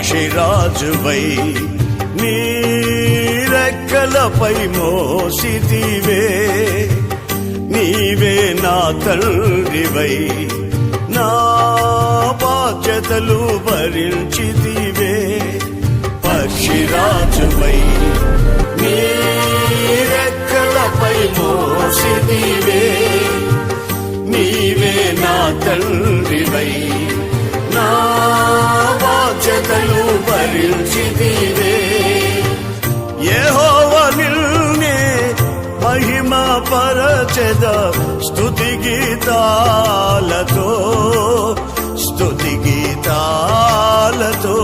పక్షిరాజువై నీ రెక్కలపై మోసితివే, నీవే నా తండ్రివై నా బాధ్యతలు భరించితివే. పక్షిరాజువై నీ రెక్కలపై మోసితివే, నీవే నా తండ్రివై నా బాధ్యతలు భరించితివే. యెహోవా నిన్నే మహిమ పరచెద స్తుతి గీతాలతో, స్తుతి గీతాలతో.